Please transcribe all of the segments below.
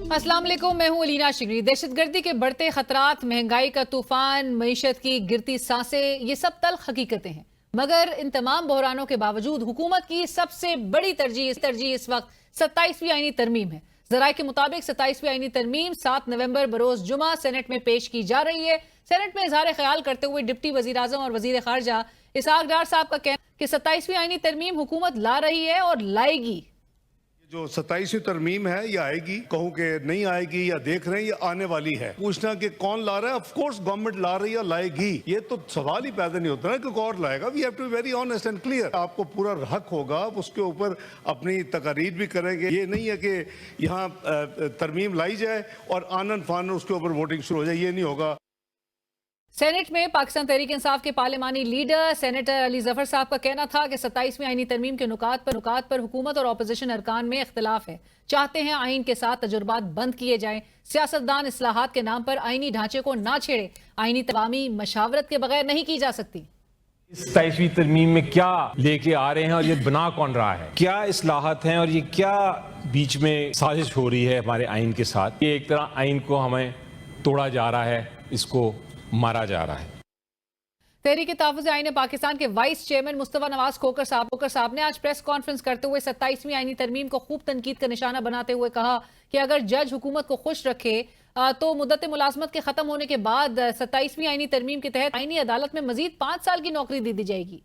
अस्सलाम वालेकुम, मैं हूं अलीना शिगरी। दहशतगर्दी के बढ़ते खतरात, महंगाई का तूफान, मईशत की गिरती सांसें, ये सब तल्ख हकीकतें हैं। मगर इन तमाम बहरानों के बावजूद हुकूमत की सबसे बड़ी तरजीह इस वक्त 27वीं आईनी तरमीम है। जराये के मुताबिक 27वीं आईनी तरमीम 7 नवंबर बरोज जुमा सेनेट में पेश की जा रही है। सेनेट में इजहार ख्याल करते हुए डिप्टी वजीर आजम और वजीर खारजा इसहाक डार साहब का कहना कि 27वीं आईनी तरमीम हुकूमत ला रही है और लाएगी। जो 27वीं तरमीम है ये आएगी, कहूं कि नहीं आएगी या देख रहे हैं, ये आने वाली है। पूछना कि कौन ला रहा है, ऑफ कोर्स गवर्नमेंट ला रही है, लाएगी। ये तो सवाल ही पैदा नहीं होता ना कि कौन लाएगा। We have to be very honest and clear. आपको पूरा हक होगा, उसके ऊपर अपनी तकारीर भी करेंगे। ये नहीं है कि यहाँ तरमीम लाई जाए और आनन फानन उसके ऊपर वोटिंग शुरू हो जाए, ये नहीं होगा। सेनेट में पाकिस्तान तहरीक इंसाफ के पार्लिमानी लीडर सेनेटर अली जफर साहब का कहना था कि 27वीं आईनी तरमीम के नुकात पर हुकूमत और अपोजिशन अरकान में इख्तिलाफ है। चाहते हैं आइन के साथ तजुर्बात बंद किए जाएं। सियासतदान इस्लाहात के नाम पर आईनी ढांचे को ना छेड़े। आईनी तवामी मशावरत के बगैर नहीं की जा सकती। 27वीं तरमीम में क्या लेके आ रहे हैं और ये बना कौन रहा है, क्या इस्लाहत हैं और ये क्या बीच में साजिश हो रही है हमारे आइन के साथ। ये एक तरह आइन को हमें तोड़ा जा रहा है, इसको मारा जा रहा है। तहरीक तहफ़्फ़ुज़ आईन पाकिस्तान के वाइस चेयरमैन मुस्तफा नवाज खोकर साहब ने आज प्रेस कॉन्फ्रेंस करते हुए 27वीं आईनी तरमीम को खूब तनकीद का निशाना बनाते हुए कहा कि अगर जज हुकूमत को खुश रखे तो मुद्दत मुलाजमत के खत्म होने के बाद 27वीं आईनी तरमीम के तहत आईनी अदालत में मजीद 5 साल की नौकरी दे दी जाएगी।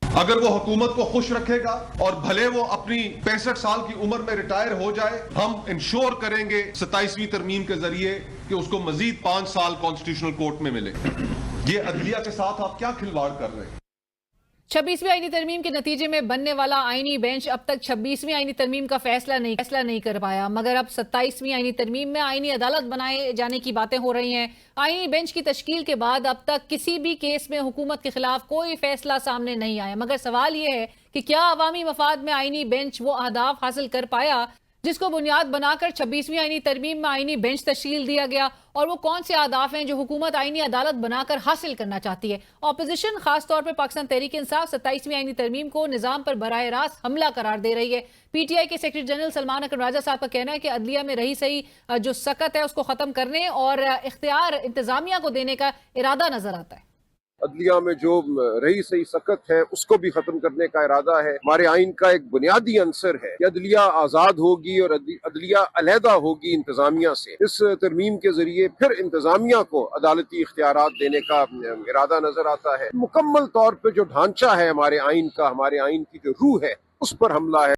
अगर वो हुकूमत को खुश रखेगा और भले वो अपनी 65 साल की उम्र में रिटायर हो जाए, हम इंश्योर करेंगे 27वीं तरमीम के जरिए कि उसको मजीद 5 साल कॉन्स्टिट्यूशनल कोर्ट में मिले। ये अदलिया के साथ आप क्या खिलवाड़ कर रहे हैं। 26वीं आईनी तरमीम के नतीजे में बनने वाला आईनी बेंच अब तक 26वीं आईनी तरमीम का फैसला नहीं कर पाया, मगर अब 27वीं आईनी तरमीम में आईनी अदालत बनाए जाने की बातें हो रही हैं। आईनी बेंच की तश्कील के बाद अब तक किसी भी केस में हुकूमत के खिलाफ कोई फैसला सामने नहीं आया, मगर सवाल यह है कि क्या अवामी मफाद में आईनी बेंच वो अहदाफ हासिल कर पाया जिसको बुनियाद बनाकर 26वीं आईनी तरमीम में आईनी बेंच तश्कील दिया गया, और वो कौन से अहदाफ हैं जो हुकूमत आईनी अदालत बनाकर हासिल करना चाहती है। अपोजिशन खासतौर पर पाकिस्तान तहरीक इंसाफ 27वीं आईनी तरमीम को निजाम पर बराह रास्त हमला करार दे रही है। पीटीआई के सेक्रेटरी जनरल सलमान अकरम राजा साहब का कहना है कि अदलिया में रही सही जो सकत है उसको खत्म करने और इख्तियार इंतजामिया को देने का इरादा नजर आता है। अदलिया में जो रही सही सकत है उसको भी खत्म करने का इरादा है। हमारे आइन का एक बुनियादी अंसर है कि अदलिया आजाद होगी और अदलिया अलहदा होगी इंतजामिया से। इस तरमीम के जरिए फिर इंतजामिया को अदालती इख्तियारात देने का इरादा नजर आता है। मुकम्मल तौर पर जो ढांचा है हमारे आइन का, हमारे आइन की जो रूह है, उस पर हमला है।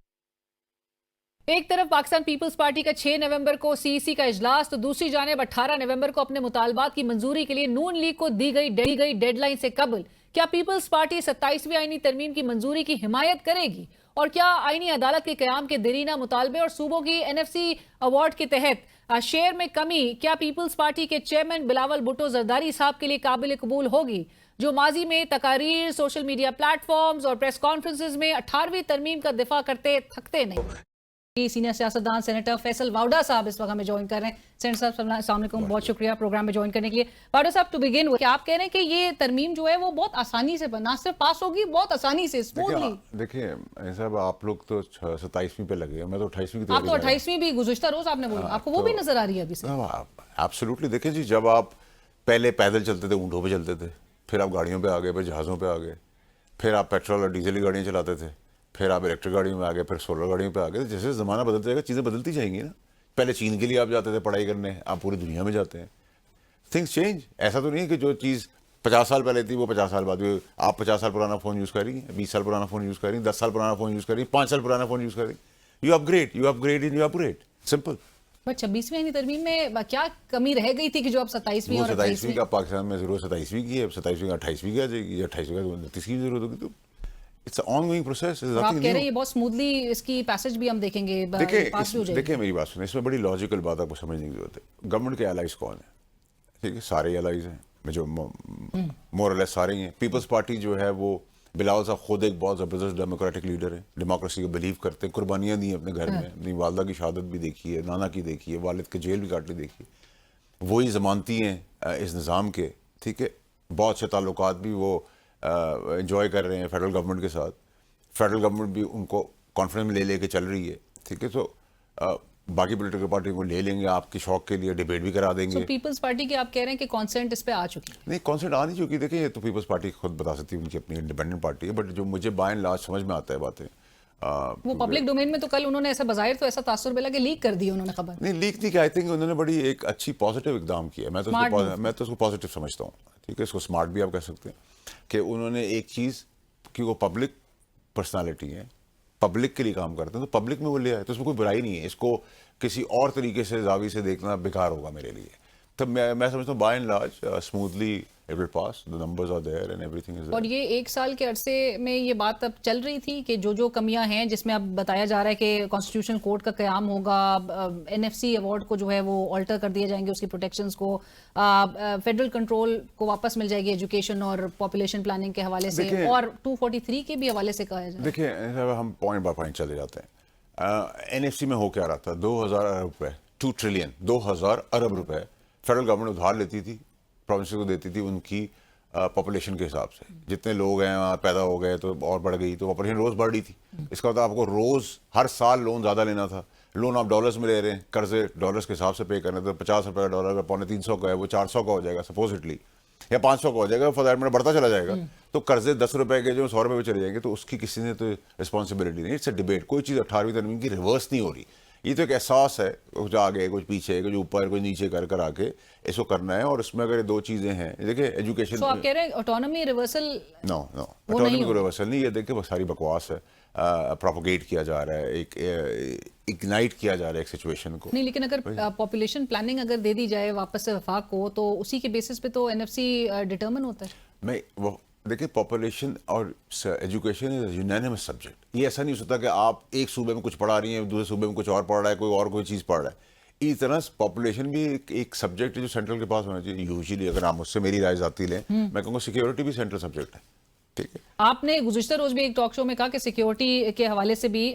एक तरफ पाकिस्तान पीपल्स पार्टी का 6 नवंबर को सीईसी का इजलास, तो दूसरी जानिब 18 नवंबर को अपने मुतालबात की मंजूरी के लिए नून लीग को दी गई डेडलाइन से कबल क्या पीपल्स पार्टी 27वीं आईनी तरमीम की मंजूरी की हिमायत करेगी, और क्या आईनी अदालत के कयाम के देरीना मुतालबे और सूबों की एनएफसी अवार्ड के तहत शेयर में कमी क्या पीपल्स पार्टी के चेयरमैन बिलावल भुट्टो जरदारी साहब के लिए काबिल कबूल होगी, जो माजी में तकारीर, सोशल मीडिया प्लेटफॉर्म्स और प्रेस कॉन्फ्रेंसेज में 18वीं तरमीम का दिफा करते थकते नहीं। सीनियर सियासतदान सेनेटर फैसल वाउडा साहब इस वक्त हमें ज्वाइन कर रहे हैं। सेनेटर साहब अस्सलाम वालेकुम, बहुत शुक्रिया प्रोग्राम में ज्वाइन करने के लिए। वाउडा साहब, टू बिगिन आप कह रहे हैं कि ये तरमीम जो है वो बहुत आसानी से ना सिर्फ पास होगी, बहुत आसानी से स्मूथली। देखिए साहब, आप लोग तो 27वीं पे लगे, मैं तो 28वीं की। आप तो 28वीं भी गुज़िश्ता रोज आपने बोला, आपको वो भी नजर आ रही है अभी से? एब्सोल्युटली। देखिए जी, जब आप पहले पैदल चलते थे, ऊँटों पे चलते थे, फिर आप गाड़ियों पे आ गए, फिर जहाज़ों पे आ गए, फिर आप पेट्रोल और डीजल की गाड़ियाँ चलाते थे, फिर आप इलेक्ट्रिक गाड़ियों में आ गए, फिर सोलर गाड़ियों पे आ गए। जैसे ज़माना बदलता जाएगा चीज़ें बदलती जाएंगी ना। पहले चीन के लिए आप जाते थे पढ़ाई करने, आप पूरी दुनिया में जाते हैं। Things change. ऐसा तो नहीं है कि जो चीज़ 50 साल पहले थी वो 50 साल बाद भी। आप 50 साल पुराना फ़ोन यूज़ कर रही हैं, 20 साल पुराना फ़ोन यूज़ कर रही हैं, 10 साल पुराना फ़ोन यूज़ कर रही हैं, 5 साल पुराना फ़ोन यूज़ कर रही हैं। You upgrade in you upgrade, simple. But 26वीं आईनी तरमीम में क्या कमी रह गई थी कि जो अब 27वीं और 27वीं का पाकिस्तान में ज़रूर 27वीं की है, 27वीं का 28वीं की आ जाएगी, 28वीं का 29वीं की जरूरत होगी। तो इट्स ऑनगोइंग प्रोसेस। आप कह रहे हैं ये बहुत स्मूथली इसकी पैसेज भी हम देखेंगे। देखिए मेरी बात सुनिए, इसमें बड़ी लॉजिकल बात आपको समझने की जरूरत है। गवर्नमेंट के एलाइज कौन है? ठीक है, सारे एलाइज हैं, जो मोर और लेस सारे ही हैं। पीपल्स पार्टी जो है वो बिलावल साहब खुद एक बहुत ज़बरदस्त डेमोक्रेटिक लीडर है, डेमोक्रेसी को बिलीव करते हैं, कुर्बानियाँ दी अपने घर में, अपनी वालदा की शहादत भी देखी है, नाना की देखी है, वालिद के जेल भी काटनी देखी है। वही ज़मानती हैं इस निज़ाम के। ठीक है, बहुत अच्छे ताल्लुकात भी वो एंजॉय कर रहे हैं फेडरल गवर्नमेंट के साथ। फेडरल गवर्नमेंट भी उनको कॉन्फ्रेंस में ले लेके चल रही है। ठीक है, तो बाकी पोलिटिकल पार्टी को ले लेंगे, आपके शौक के लिए डिबेट भी करा देंगे। तो पीपल्स पार्टी की आप कह रहे हैं कि कॉन्सेंट इस पे आ चुकी है? नहीं, कॉन्सेंट आ नहीं चुकी। देखिए, ये तो पीपल्स पार्टी खुद बता सकती है, उनकी अपनी इंडिपेंडेंट पार्टी है, बट जो मुझे बाय एंड लार्ज समझ में आता है बातें, वो पब्लिक डोमेन में तो कल उन्होंने ऐसा बज़ाहिर तो ऐसा तासुर मिला कि लीक कर दी उन्होंने खबर। नहीं लीक नहीं किया, आई थिंक उन्होंने बड़ी एक अच्छी पॉजिटिव इकदाम किया। मैं तो उसको पॉजिटिव समझता हूँ, ठीक है, इसको स्मार्ट भी आप कह सकते हैं कि उन्होंने एक चीज़ कि वो पब्लिक पर्सनालिटी है, पब्लिक के लिए काम करते हैं, तो पब्लिक में वो ले आए, तो उसमें कोई बुराई नहीं है। इसको किसी और तरीके से जावी से देखना बेकार होगा मेरे लिए। तो मैं समझता हूँ by and large smoothly it will pass, the numbers are there and everything is there. और ये एक साल के अरसे में ये बात अब चल रही थी कि जो कमियां हैं, जिसमें अब बताया जा रहा है कि कॉन्स्टिट्यूशनल कोर्ट का क़याम होगा, एनएफसी अवार्ड को जो है वो ऑल्टर कर दिए जाएंगे, उसकी प्रोटेक्शंस को, फेडरल कंट्रोल को वापस मिल जाएगी एजुकेशन और पॉपुलेशन प्लानिंग के हवाले से, और 243 के भी हवाले से कहा जाए। देखिए, हम पॉइंट बाय पॉइंट चले जाते हैं। एनएफसी में हो क्या रहा था, 2000 अरब रुपए, 2 ट्रिलियन 2000 अरब रुपए फेडरल गवर्नमेंट उधार लेती थी, प्रोविंस को देती थी उनकी पॉपुलेशन के हिसाब से। जितने लोग हैं वहाँ पैदा हो गए तो और बढ़ गई, तो पॉपुलेशन रोज़ बढ़ रही थी। इसका मतलब आपको रोज़ हर साल लोन ज़्यादा लेना था। लोन आप डॉलर्स में ले रहे हैं, कर्जे डॉलर्स के हिसाब से पे करने, तो 50 रुपये का डॉलर अगर 250 का है, वो 400 का हो जाएगा सपोजिटली, या 500 का हो जाएगा, फॉर दैट मैटर बढ़ता चला जाएगा। तो कर्जे 10 रुपए के जो 100 रुपये पे चले जाएंगे, तो उसकी किसी ने तो रिस्पॉन्सिबिलिटी नहीं। इट्स अ डिबेट, कोई चीज़ 18वीं तरमीम की रिवर्स नहीं हो रही। ये तो एक एहसास है, कुछ आगे कुछ पीछे, कुछ ऊपर कुछ नीचे कर आके इसको करना है। और इसमें अगर ये दो चीज़ें हैं, देखिए एजुकेशन, तो आप कह रहे हैं ऑटोनॉमी रिवर्सल? नो ऑटोनॉमी को रिवर्सल नहीं, ये देखिए सारी बकवास है, प्रोपोगेट किया जा रहा है, एक इग्नाइट किया जा रहा है एक सिचुएशन को। नहीं, लेकिन अगर पॉपुलेशन प्लानिंग अगर दे दी जाए वापस से वफाक को, तो उसी के बेसिस पे तो एनएफसी डिटरमिन होता है। मैं वो देखिए, पॉपुलेशन और एजुकेशन इज यूनानिमस सब्जेक्ट। ये ऐसा नहीं हो सकता कि आप एक सूबे में कुछ पढ़ा रही हैं, दूसरे सूबे में कुछ और पढ़ रहा है, कोई चीज़ पढ़ रहा है। इस तरह पॉपुलेशन भी एक सब्जेक्ट है जो सेंट्रल के पास होना चाहिए। यूजुअली अगर आप मुझसे मेरी राय जाती लें, मैं कहूँगा सिक्योरिटी भी सेंट्रल सब्जेक्ट है, ठीक है। आपने गुज़िश्ता रोज भी एक टॉक शो में कहा कि सिक्योरिटी के हवाले से भी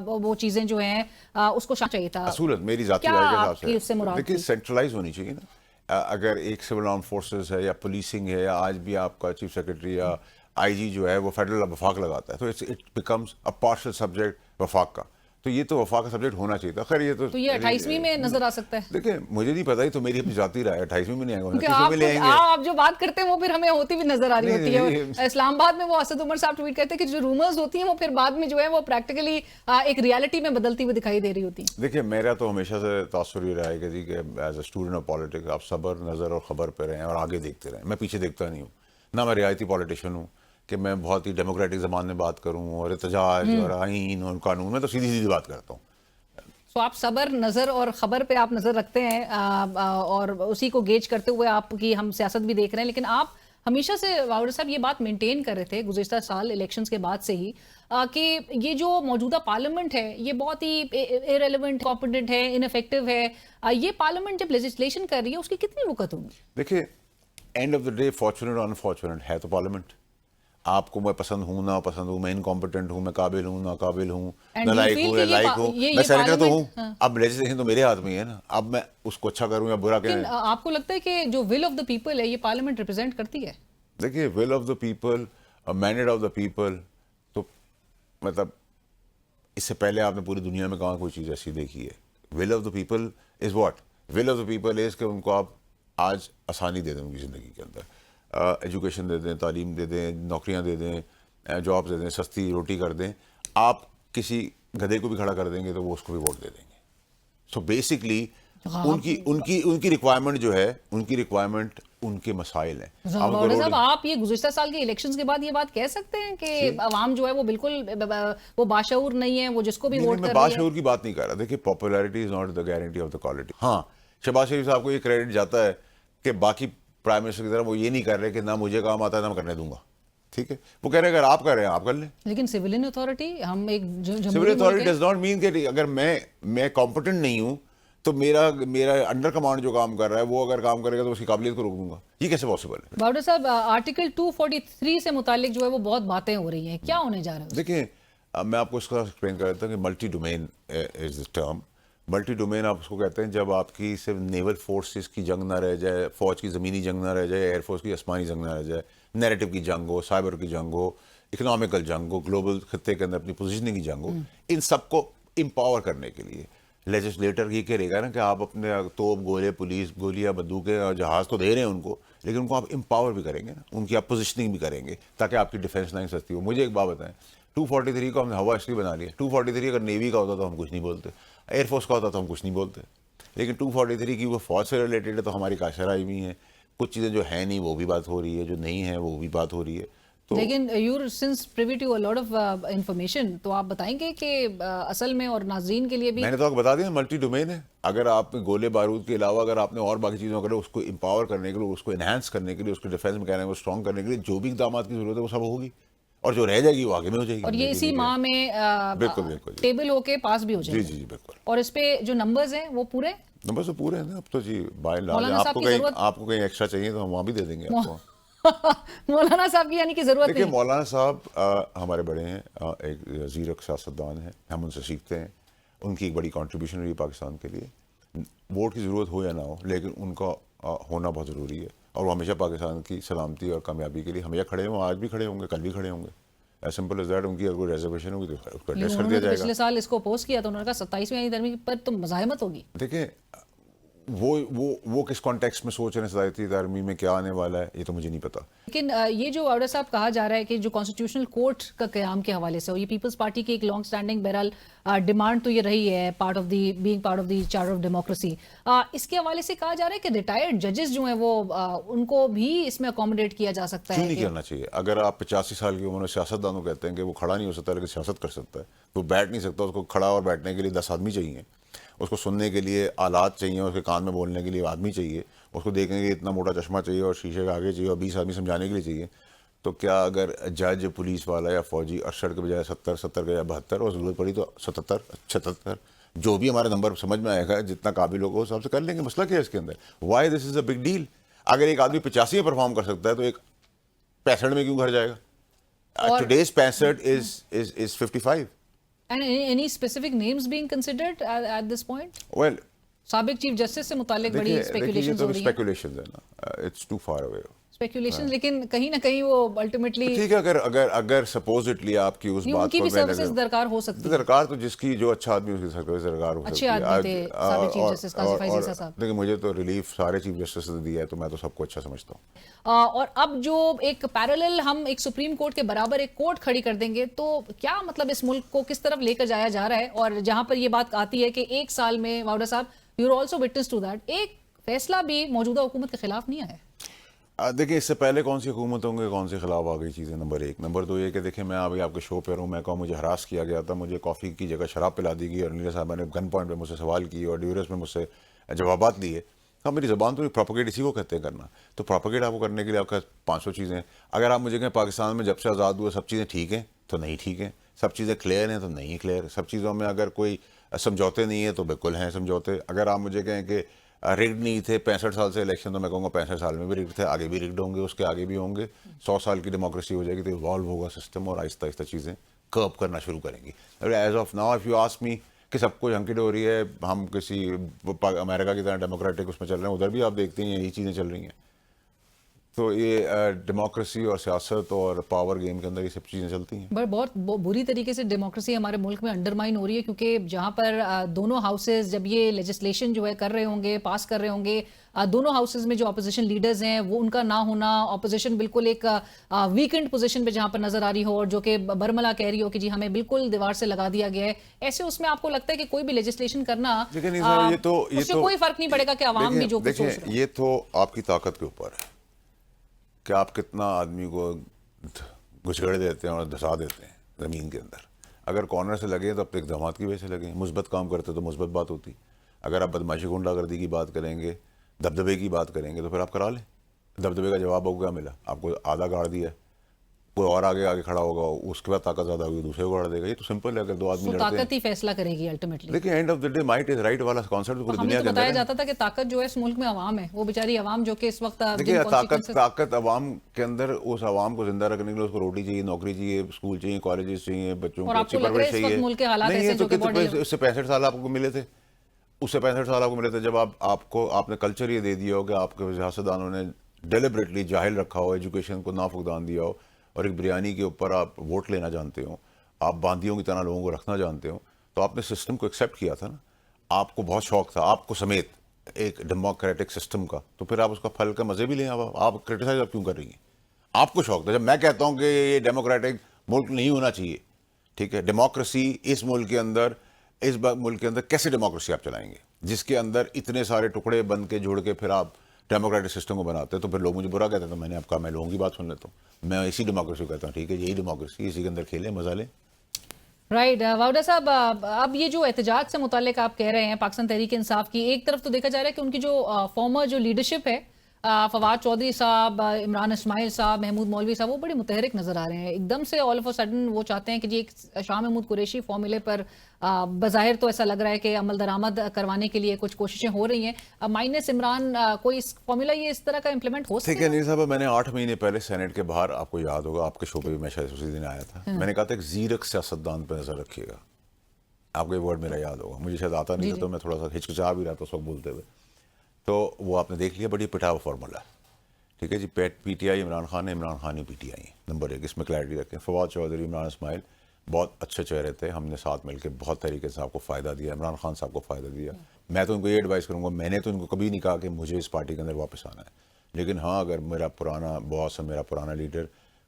वो चीजें जो हैं उसको शामिल चाहिए था। असूलत मेरी जाती राय के हिसाब उससे से मुराद देखिए सेंट्रलाइज होनी चाहिए ना। अगर एक सिविल आर्म फोर्सेस है या पुलिसिंग है, या आज भी आपका चीफ सेक्रेटरी या आईजी जो है वो फेडरल वफाक लगाता है, तो it becomes a partial subject वफाक का। तो ये तो वफाक का सब्जेक्ट होना चाहिए था। खैर ये तो ये 28वीं में नजर आ सकता है। देखिए, मुझे नहीं पता, ही तो मेरी अपनी जाती राय है, 28वीं में नहीं आएगा, क्योंकि 29वीं में ले आएंगे। आप जो बात करते हैं वो फिर हमें होती भी नजर आ रही होती है। नहीं। इस्लामाबाद में वो असद उमर साहब ट्वीट करते हैं कि जो रूमर्स होती हैं वो फिर बाद में जो है वो प्रैक्टिकली एक रियलिटी में बदलती हुई दिखाई दे रही होती है। देखिए, मेरा तो हमेशा से तासुर ये रहा है कि जी कि as a student of politics आप सब्र, नज़र और ख़बर पे रहें और आगे देखते रहें। मैं पीछे देखता नहीं हूँ, ना मैं रियायती पॉलिटिशियन हूँ कि मैं बहुत ही डेमोक्रेटिक ज़बान में बात करूँ और एहतजाज और आइन और कानून में, तो सीधी सीधी बात करता हूँ। तो आप सबर, नज़र और ख़बर पे आप नज़र रखते हैं और उसी को गेज करते हुए आपकी हम सियासत भी देख रहे हैं। लेकिन आप हमेशा से वावड़ साहब ये बात मेंटेन कर रहे थे गुज़िश्ता साल इलेक्शंस के बाद से ही कि ये जो मौजूदा पार्लियामेंट है ये बहुत ही इरेलेवेंट, कॉम्पिटेंट है, इनफेक्टिव है। ये पार्लियामेंट जब लेजिस्लेशन कर रही है उसकी कितनी वक़्त होगी? देखिए, end of the day fortunate और अनफॉर्चुनेट है तो पार्लियामेंट। आपको मैं पसंद हूँ ना पसंद हूँ, मैं इनकॉम्पिटेंट हूँ, मैं काबिल हूँ ना काबिल हूँ, नालायक हूँ या लायक हूँ, मैं सेनेटर तो हूँ। हाँ। अब लेजिस्लेशन तो मेरे हाथ में ही है ना, अब मैं उसको अच्छा करूँ या बुरा करें। आपको लगता है कि जो विल ऑफ द पीपल है ये पार्लियामेंट रिप्रेजेंट करती है? देखिए, will of the people, mandate of the people, तो मतलब इससे पहले आपने पूरी दुनिया में कहाँ कोई चीज़ ऐसी देखी है? Will of the people is what? Will of the people is कि उनको आप आज आसानी दे दें उनकी ज़िंदगी के अंदर, एजुकेशन दे दें, तालीम दे दें, नौकरियां दे दें, जॉब्स दे दें, सस्ती रोटी कर दें। आप किसी गधे को भी खड़ा कर देंगे तो वो उसको भी वोट दे देंगे। सो बेसिकली उनकी रिक्वायरमेंट जो है, उनकी रिक्वायरमेंट उनके मसाइल हैं। साहब, आप ये गुज़िश्ता साल के इलेक्शंस के बाद ये बात कह सकते हैं कि अवाम जो है वो बिल्कुल वो बाशऊर नहीं है, वो जिसको भी वोट कर रही है? बाशऊर की बात नहीं कर रहा। देखिए, popularity is not the guarantee of the quality. हाँ, शहबाज शरीफ साहब को ये क्रेडिट जाता है कि बाकी प्राइम मिनिस्टर की तरह वो ये नहीं कर रहे कि ना मुझे काम आता है ना मैं करने दूंगा, ठीक है। वो कह रहे हैं अगर आप कर रहे हैं आप कर लें। लेकिन सिविलियन अथॉरिटी, हम एक civil authority does not mean कि अगर मैं कॉम्पिटेंट नहीं हूं तो मेरा अंडर कमांड जो काम कर रहा है वो अगर काम करेगा तो उसकी काबिलियत को रोक दूंगा। ये कैसे पॉसिबल है? बावड़ा साहब, आर्टिकल 243 से मुतालिक जो है वो बहुत बातें हो रही हैं, क्या होने जा रहा है? देखिए, मैं आपको इसका एक्सप्लेन कर देता हूँ कि multi domain is the term. Multi domain आप उसको कहते हैं जब आपकी सिर्फ नेवल फोर्सेस की जंग ना रह जाए, फौज की ज़मीनी जंग ना रह जाए, एयरफोर्स की आसमानी जंग ना रह जाए, नैरेटिव की जंग हो, साइबर की जंग हो, इकोनॉमिकल जंग हो, ग्लोबल खत्ते के अंदर अपनी पोजीशनिंग की जंग हो, इन सबको एम्पावर करने के लिए لیجسلیٹر یہ کرے گا نا کہ آپ اپنے توپ گولے پولیس گولیاں بندوقیں اور جہاز تو دے رہے ہیں ان کو، لیکن ان کو آپ امپاور بھی کریں گے نا، ان کی آپ پوزیشننگ بھی کریں گے تاکہ آپ کی ڈیفینس لائن سستی ہو. مجھے ایک بات بتائیں، 243 کو ہم نے ہوا اس لیے بنا لیا. 243 اگر نیوی کا ہوتا تو ہم کچھ نہیں بولتے، ایئر فورس کا ہوتا تو ہم کچھ نہیں بولتے، لیکن 243 کی وہ فوج سے ریلیٹڈ ہے تو ہماری کاشر آئی ہوئی ہیں. کچھ چیزیں جو ہیں نہیں وہ بھی بات ہو رہی ہے، جو نہیں ہیں وہ بھی بات ہو رہی ہے. تو لیکن you're sense privy to a lot of information, تو آپ بتائیں گے کہ اصل میں اور ناظرین کے لیے بھی میں نے تو آپ کو بتا دیا ملٹی ڈومین ہے. اگر آپ گولے بارود کے علاوہ اگر آپ نے اور باقی چیزوں کرے اس کو امپاور کرنے کے لیے، اس کو انہینس کرنے کے لیے، اس کو ڈیفینس میکینزم کو اسٹرانگ کرنے کے لیے جو بھی اقدامات کی ضرورت ہے وہ سب ہوگی، اور جو رہ جائے گی وہ آگے میں ہو جائے گی. اور یہ اسی ماہ میں بالکل بالکل ٹیبل ہو کے پاس بھی ہو جائے جی گا. جی بالکل. اور اس پہ جو نمبرز ہیں وہ پورے نمبر تو پورے ہیں نا اب تو جی. بائی مولانا صاحب کی ضرورت آپ کو کہیں ایکسٹرا چاہیے تو ہم وہاں بھی دے دیں گے آپ کو. مولانا صاحب کی یعنی کہ ضرورت دیکھیے نہیں. مولانا صاحب ہمارے بڑے ہیں، ایک زیرک سیاستدان ہیں، ہم ان سے سیکھتے ہیں. ان کی ایک بڑی کنٹریبیوشن رہی پاکستان کے لیے. ووٹ کی ضرورت ہو یا نہ ہو لیکن ان کا ہونا بہت ضروری ہے، اور وہ ہمیشہ پاکستان کی سلامتی اور کامیابی کے لیے ہمیشہ کھڑے ہوں. آج بھی کھڑے ہوں گے، کل بھی کھڑے ہوں گے. As simple as that. ان کی اگر کوئی ریزرویشن ہوگی تو اس کو ایڈریس کر انہوں دیا نے تو جائے گا. پچھلے سال اس کو اپوز کیا تھا، انہوں نے کہا 27ویں آئینی ترمیم پر تو مزاحمت ہوگی. دیکھیں وہ کس کانٹیکسٹ میں سوچ رہے ہیں 27 ترمیم میں کیا آنے والا ہے، یہ تو مجھے نہیں پتا. لیکن یہ جو عورت صاحب کہا جا رہا ہے کہ جو کانسٹیٹیوشنل کورٹ کا قیام کے حوالے سے، اور یہ پیپلز پارٹی کی ایک لانگ سٹینڈنگ بہرحال ڈیمانڈ تو یہ رہی ہے، being part of the charter of democracy, اس کے حوالے سے کہا جا رہا ہے کہ ریٹائرڈ ججز جو ہیں وہ ان کو بھی اس میں اکوموڈیٹ کیا جا سکتا ہے. کیوں نہیں کرنا چاہیے؟ اگر آپ 85 سال کی عمر میں سیاست دانوں کہتے ہیں کہ وہ کھڑا نہیں ہو سکتا لیکن سیاست کر سکتا ہے، وہ بیٹھ نہیں سکتا، اس کو کھڑا اور بیٹھنے کے لیے 10 آدمی چاہیے، اس کو سننے کے لیے آلات چاہیے، اس کے کان میں بولنے کے لیے آدمی چاہیے، اس کو دیکھنے کے لیے اتنا موٹا چشمہ چاہیے اور شیشے کے آگے چاہیے اور 20 آدمی سمجھانے کے لیے چاہیے. تو کیا اگر جج پولیس والا یا فوجی 68 کے بجائے 70 کے یا 72 اور ضرورت پڑی تو 77 76 جو بھی ہمارے نمبر سمجھ میں آئے گا جتنا قابل ہوگا اس حساب سے کر لیں گے. مسئلہ کیا ہے اس کے اندر؟ Why this is a big deal? اگر ایک آدمی 85 میں پرفارم کر سکتا ہے تو ایک 65 میں کیوں گھر جائے گا؟ Today's 65 is 55. And any specific names being considered at this point? Well, سابق چیف جسٹس سے متعلق بڑی اسپیکولیشنز ہو رہی ہیں. اسپیکولیشنز ہیں نا، it's too far away. Speculation, لیکن کہیں نہ کہیں وہ الٹیمیٹلی ٹھیک ہے. اگر سپوزٹلی آپ کی اس بات ان کی بھی کو سروسز درکار ہو سکتی ہے. درکار تو جس کی جو اچھا آدمی اس کی سروس درکار ہو سکتی اچھے ہے. آدمی تھے سابق چیف جسٹس قاضی فیض عیسیٰ صاحب. لیکن مجھے تو ریلیف سارے چیف جسٹس نے دیا ہے تو میں تو سب کو اچھا سمجھتا ہوں. اور اب جو ایک پیرالل ہم ایک سپریم کورٹ کے برابر ایک کورٹ کھڑی کر دیں گے تو کیا مطلب اس ملک کو کس طرف لے کر جایا جا رہا ہے؟ اور جہاں پر یہ بات آتی ہے کہ ایک سال میں واؤڈا صاحب you are also witness to that, ایک فیصلہ بھی موجودہ حکومت کے خلاف نہیں آیا. دیکھیں اس سے پہلے کون سی حکومت ہوں گے، کون سے خلاف آ گئی چیزیں، نمبر 1. نمبر 2 یہ کہ دیکھیں میں ابھی آپ کے شو پہ ہوں، میں کہوں مجھے ہراس کیا گیا تھا، مجھے کافی کی جگہ شراب پلا دی گئی اور نیلے صاحبہ نے گن پوائنٹ پہ مجھ سے سوال کی اور ڈیورس میں مجھ سے جوابات دیے. اب میری زبان تو پروپیگیٹ اسی کو کہتے ہیں کرنا. تو پروپیگیٹ آپ کو کرنے کے لیے آپ کا 500 چیزیں ہیں. اگر آپ مجھے کہیں پاکستان میں جب سے آزاد ہوئے سب چیزیں ٹھیک ہیں تو نہیں ٹھیک ہیں، سب چیزیں کلیئر ہیں تو نہیں کلیئر. سب چیزوں میں اگر کوئی سمجھوتے نہیں ہیں تو بالکل ہیں سمجھوتے. اگر آپ مجھے کہیں کہ رگڈ نہیں تھے 65 سال سے الیکشن، تو میں کہوں گا 65 سال میں بھی رگڈ تھے، آگے بھی رگڈ ہوں گے، اس کے آگے بھی ہوں گے. 100 سال کی ڈیموکریسی ہو جائے گی تو ایوالو ہوگا سسٹم اور آہستہ آہستہ چیزیں کرب کرنا شروع کریں گی. As of now if you ask me کہ سب کچھ ہنکی ڈوری ہے، ہم کسی امریکہ کی طرح ڈیموکریٹک اس میں چل رہے ہیں، ادھر بھی آپ دیکھتے ہیں یہی چیزیں چل رہی ہیں. تو یہ ڈیموکریسی اور سیاست اور پاور گیم کے اندر یہ سب چیزیں چلتی ہیں. بہت بری طریقے سے ڈیموکریسی ہمارے ملک میں انڈرمائن ہو رہی ہے، کیونکہ جہاں پر دونوں ہاؤسز جب یہ لیجسلیشن جو ہے کر رہے ہوں گے، پاس کر رہے ہوں گے، دونوں ہاؤسز میں جو اپوزیشن لیڈرز ہیں وہ ان کا نہ ہونا، اپوزیشن بالکل ایک ویکنڈ پوزیشن پہ جہاں پر نظر آ رہی ہو، اور جو کہ برملا کہہ رہی ہو کہ جی ہمیں بالکل دیوار سے لگا دیا گیا ہے، ایسے اس میں آپ کو لگتا ہے کہ کوئی بھی لیجسلیشن کرنا اس سے کوئی فرق نہیں پڑے گا کہ عوام بھی جو کچھ سوچ رہے ہیں؟ یہ تو آپ کی طاقت کے اوپر ہے کہ آپ کتنا آدمی کو گھچڑ دیتے ہیں اور دھسا دیتے ہیں زمین کے اندر. اگر کارنر سے لگے تو اپنے اقدامات کی وجہ سے لگیں، مثبت کام کرتے تو مثبت بات ہوتی. اگر آپ بدماشی گنڈا گردی کی بات کریں گے، دبدبے کی بات کریں گے تو پھر آپ کرا لیں. دبدبے کا جواب آپ کو کیا ملا؟ آپ کو آدھا گاڑ دیا، کوئی اور آگے کھڑا ہوگا، اس کے بعد طاقت زیادہ ہوگی دوسرے کو گاڑ دے گا. یہ تو سمپل ہے. اگر دو آدمی لڑتے ہیں طاقت ہی فیصلہ کرے گی الٹیمیٹلی. لیکن and of the day might is right والا کانسیپٹ پوری دنیا کے اندر بتایا جاتا تھا کہ طاقت جو ہے اس ملک میں عوام ہے، وہ بیچاری عوام جو کہ اس وقت دیکھیے طاقت عوام کے اندر، اس عوام کو زندہ رکھنے کے لیے اس کو روٹی چاہیے، نوکری چاہیے، اسکول چاہیے، کالجز چاہیے، بچوں کو اچھی پرورش چاہیے. نہیں ہے تو اس سے 65 سال آپ کو ملے تھے، اس سے 65 سال آپ کو ملے تھے جب آپ نے کلچر یہ دے دیا ہو کہ آپ کے سیاستدانوں نے ڈیلیبریٹلی جاہل رکھا ہو، ایجوکیشن کو نافقدان دیا ہو، اور ایک بریانی کے اوپر آپ ووٹ لینا جانتے ہو، آپ باندیوں کی طرح لوگوں کو رکھنا جانتے ہو. تو آپ نے سسٹم کو ایکسیپٹ کیا تھا نا. آپ کو بہت شوق تھا آپ کو سمیت ایک ڈیموکریٹک سسٹم کا, تو پھر آپ اس کا پھل کا مزے بھی لیں. آپ کرٹیسائز آپ کیوں کر رہی ہیں؟ آپ کو شوق تھا. جب میں کہتا ہوں کہ یہ ڈیموکریٹک ملک نہیں ہونا چاہیے, ٹھیک ہے, ڈیموکریسی اس ملک کے اندر, اس ملک کے اندر کیسے ڈیموکریسی آپ چلائیں گے جس کے اندر اتنے سارے ٹکڑے بن کے جوڑ کے پھر آپ ڈیموکریٹک سسٹم کو بناتے ہیں؟ تو پھر لوگ مجھے برا کہتے ہیں. تو میں نے آپ کہا میں لوگوں کی بات سن لیتا ہوں, میں اسی ڈیموکریسی کو کہتا ہوں ٹھیک ہے یہی ڈیموکریسی, اسی کے اندر کھیلیں, مزہ لیں. رائٹ واؤڈا صاحب, اب یہ جو احتجاج سے متعلق آپ کہہ رہے ہیں پاکستان تحریک انصاف کی, ایک طرف تو دیکھا جا رہا ہے کہ ان کی جو فارمر جو لیڈرشپ ہے, فواد چودھری صاحب, عمران اسماعیل صاحب, محمود مولوی صاحب, وہ بڑے متحرک نظر آ رہے ہیں. ایک دم سے آل آف اے سڈن وہ چاہتے ہیں کہ جی ایک شاہ محمود قریشی فارمولے پر بظاہر تو ایسا لگ رہا ہے کہ عمل درآمد کروانے کے لیے کچھ کوششیں ہو رہی ہیں. مائنس عمران, کوئی فارمولا یہ اس طرح کا امپلیمنٹ ہو ٹھیک سکتا ہے ہے؟ نہیں صاحب, میں نے 8 مہینے پہلے سینٹ کے باہر, آپ کو یاد ہوگا آپ کے شعبے میں میں شاید اسی دن آیا تھا, میں نے کہا تھا ایک زیرک سیاستدان پہ نظر رکھیے گا. آپ کو یہ ورڈ میرا یاد ہوگا, مجھے شاید آتا نہیں تھا تو میں تھوڑا سا ہچکچا بھی رہا تھا اس وقت بولتے ہوئے. تو وہ آپ نے دیکھ لیا, بڑی پٹا ہوا فارمولا ہے. ٹھیک ہے جی, P T I Imran Khan ہے, عمران خان ہی پی ٹی آئی ہیں, نمبر 1, اس میں کلیئرٹی رکھیں. فواد چودھری, عمران اسماعیل بہت اچھے چہرے تھے, ہم نے ساتھ مل کے بہت طریقے سے آپ کو فائدہ دیا, عمران خان صاحب کو فائدہ دیا. میں تو ان کو یہ ایڈوائز کروں گا, میں نے تو ان کو کبھی نہیں کہا کہ مجھے اس پارٹی کے اندر واپس آنا ہے, لیکن ہاں اگر میرا پرانا باس ہے, میرا پرانا لیڈر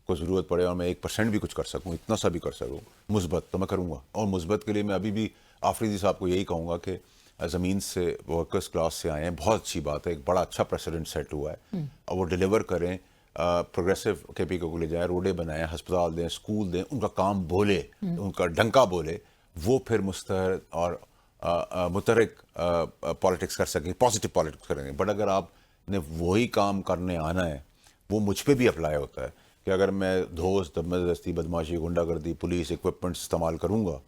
کو ضرورت پڑے اور میں 1% بھی کچھ کر سکوں, اتنا سا بھی کر سکوں مثبت, تو میں کروں گا. اور مثبت کے لیے میں ابھی بھی آفریدی صاحب کو یہی کہوں گا کہ زمین سے ورکرز کلاس سے آئے ہیں, بہت اچھی بات ہے, ایک بڑا اچھا پریسیڈنٹ سیٹ ہوا ہے, اور وہ ڈیلیور کریں, پروگریسو کے پی کو لے جائیں, روڈیں بنائیں, ہسپتال دیں, اسکول دیں, ان کا کام بولے, ان کا ڈنکا بولے, وہ پھر مستحد اور متحرک پالیٹکس کر سکیں, پازیٹیو پالیٹکس کریں گے. بٹ اگر آپ نے وہی کام کرنے آنا ہے, وہ مجھ پہ بھی اپلائی ہوتا ہے کہ اگر میں دوست زبردستی, بدماشی, غنڈہ گردی, پولیس ایکوپمنٹس استعمال کروں گا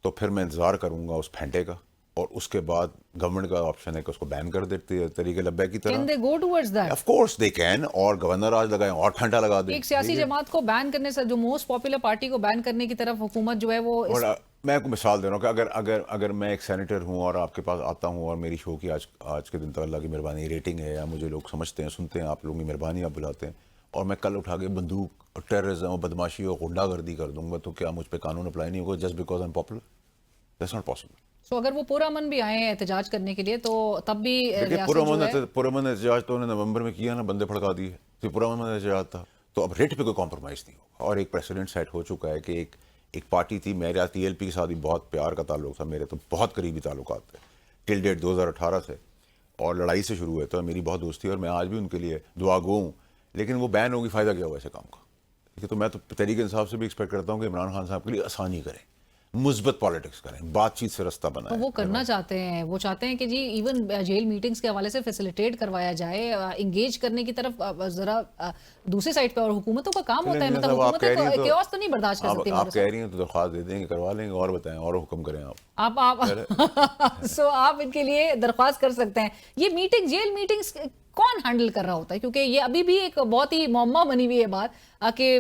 تو پھر میں انتظار کروں گا اس پھینٹے کا, اور اس کے بعد گورنمنٹ کا آپشن ہے کہ اس کو بین کر دیتی ہے طریقے لبیک کی طرح. Can they go towards that? Of course they can, اور گورنر آج لگائیں اور ٹھنڈا لگا دیں. ایک سیاسی جماعت کو بین کرنے سے, جو موسٹ پاپولر پارٹی کو بین کرنے کی طرف حکومت جو ہے وہ اور میں کو مثال دے رہا ہوں کہ اگر میں ایک سینیٹر ہوں اور آپ کے پاس آتا ہوں اور میری شو کی آج کے دن تک اللہ کی مہربانی ریٹنگ ہے, یا مجھے لوگ سمجھتے ہیں, سنتے ہیں, آپ لوگوں کی مہربانی, آپ بلاتے ہیں, اور میں کل اٹھا کے بندوق اور ٹیررزم اور بدماشی اور غنڈہ گردی کر دوں گا, تو کیا مجھ پہ قانون اپلائی نہیں ہوگا just because I am popular? That's not possible. So اگر وہ پورا من بھی آئے ہیں احتجاج کرنے کے لیے تو تب بھی پرامن احتجاج تو انہوں نے نومبر میں کیا نا, بندے پھڑکا دیے, تو پرامن احتجاج تھا. تو اب ریٹ پہ کوئی کمپرومائز نہیں ہوگا, اور ایک پریسیڈنٹ سیٹ ہو چکا ہے کہ ایک پارٹی تھی, میرا ٹی ایل پی کے ساتھ بھی بہت پیار کا تعلق تھا, میرے تو بہت قریبی تعلقات تھے ٹل ڈیٹ 2018 سے, اور لڑائی سے شروع ہوئے, تو میری بہت دوستی, اور میں آج بھی ان کے لیے دعا گو ہوں. لیکن وہ بین ہوگی, فائدہ کیا ہوا ایسے کام کا؟ ٹھیک ہے, تو میں تو تحریک انصاف سے بھی ایکسپیکٹ کرتا ہوں کہ عمران خان صاحب کے لیے آسانی کریں, مثبت پالیٹکس کریں, بات چیت سے رستہ بنائیں. وہ کرنا چاہتے ہیں, وہ چاہتے ہیں کہ جی ایون جیل میٹنگز کے حوالے سے فیسیلیٹیٹ کروایا جائے, انگیج کرنے کی طرف ذرا دوسری سائڈ پہ, اور حکومتوں کا کام ہوتا ہے, مطلب حکومتیں کیوس تو نہیں برداشت کر سکتی. آپ کہہ رہی ہیں تو درخواست دے دیں گے, کروا لیں گے, اور بتائیں, اور حکم کریں آپ سو آپ ان کے لیے درخواست کر سکتے ہیں. یہ میٹنگ, جیل میٹنگز کون ہینڈل کر رہا ہوتا ہے؟ کیونکہ یہ ابھی بھی ایک بہت ہی معمہ بنی ہوئی ہے بات, کہ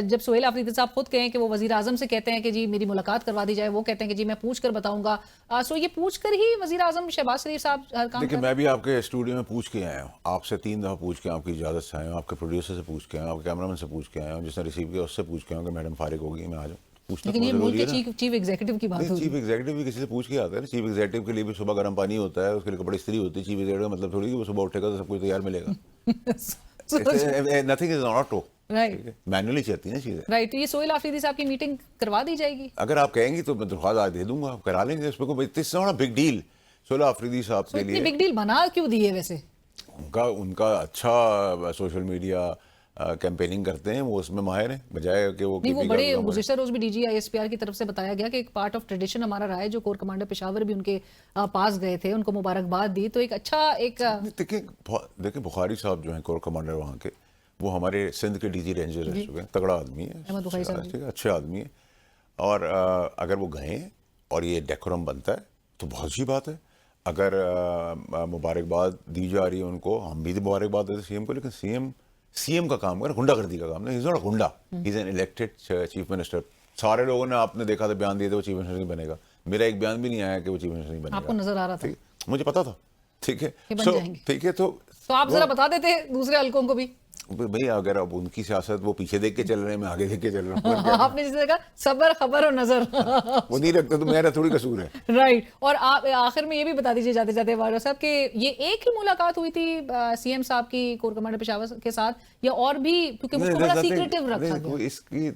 جب سہیل آفریدی صاحب خود کہیں کہ وہ وزیر اعظم سے کہتے ہیں کہ جی میری ملاقات کروا دی جائے, وہ کہتے ہیں کہ جی میں پوچھ کر بتاؤں گا. سو یہ پوچھ کر ہی وزیر اعظم شہباز شریف صاحب ہر کام. دیکھیں, میں بھی آپ کے اسٹوڈیو میں پوچھ کے آیا ہوں, آپ سے 3 دفعہ پوچھ کے, آپ کی اجازت سے آیا ہوں, آپ کے پروڈیوسر سے پوچھ کے آیا ہوں, آپ کے کیمرہ مین سے پوچھ کے آیا ہوں, جس نے ریسیو کیا اس سے پوچھ کے آیا ہوں کہ میڈم فارغ ہوگی, میں آ جاؤں. لیکن یہ ملک کے چیف ایگزیکٹو کی بات ہوئی. چیف ایگزیکٹو بھی کسی سے پوچھ کے آتا ہے نا, چیف ایگزیکٹو کے لیے بھی صبح گرم پانی ہوتا ہے, اس کے لیے کپڑے استری ہوتی ہے. چیف ایگزیکٹو کا مطلب تھوڑی کہ وہ صبح اٹھے گا تو سب کچھ تیار ملے گا. Nothing is on auto, manually چلتی نا چیزیں. رائٹ, تو یہ سہیل آفریدی صاحب کی میٹنگ کروا دی جائے گی اگر آپ کہیں گی تو میں درخواست آج دے دوں گا, کرا لیں گے. اس پہ کوئی بگ ڈیل سہیل آفریدی صاحب کے لیے. بگ ڈیل بنا کیوں دیے ویسے؟ ان کا اچھا سوشل میڈیا کیمپیننگ کرتے ہیں, وہ اس میں ماہر ہیں, بجائے کہ وہ بڑے گزشتہ روز بھی D G I S P R کی طرف سے بتایا گیا کہ ایک پارٹ آف ٹریڈیشن ہمارا رہا ہے, جو کور کمانڈر پشاور بھی ان کے پاس گئے تھے, ان کو مبارکباد دی. تو ایک اچھا ایک دیکھیں بخاری صاحب جو ہیں کور کمانڈر وہاں کے, وہ ہمارے سندھ کے ڈی جی رینجر رہ چکے ہیں, تگڑا آدمی ہے, اچھے آدمی ہے, اور اگر وہ گئے اور یہ ڈیکورم بنتا ہے تو بہت اچھی بات ہے. اگر مبارکباد دی جا رہی ہے ان کو, ہم بھی مبارکباد دیتے سی ایم کو, لیکن سی ایم کا کام ہے غنڈہ گردی کا کام نہیں. He is not goonda, he is an elected chief minister. سارے لوگوں نے, آپ نے دیکھا تھا بیان دیے تھے وہ چیف منسٹر نہیں بنے گا, میرا ایک بیان بھی نہیں آیا کہ وہ چیف منسٹر نہیں بنے گا. آپ کو نظر آ رہا تھا, مجھے پتا تھا. ٹھیک ہے, ٹھیک ہے, تو تو آپ ذرا بتا دیتے دوسرے حلقوں کو بھی. بھئی اگر اب ان کی سیاست وہ پیچھے دیکھ کے چل رہے ہیں، میں آگے دیکھ کے چل رہا ہوں. آپ نے جسے کہا صبر خبر اور نظر وہ نہیں رکھتے تو میرا تھوڑی قصور ہے. رائٹ. اور آپ آخر میں یہ بھی بتا دیجیے جاتے جاتے وارث صاحب کہ یہ ایک ہی ملاقات ہوئی تھی سی ایم صاحب کی کور کمانڈر پشاور کے ساتھ یا اور بھی، کیونکہ اس کو بڑا سیکریٹو رکھا گیا. اس کی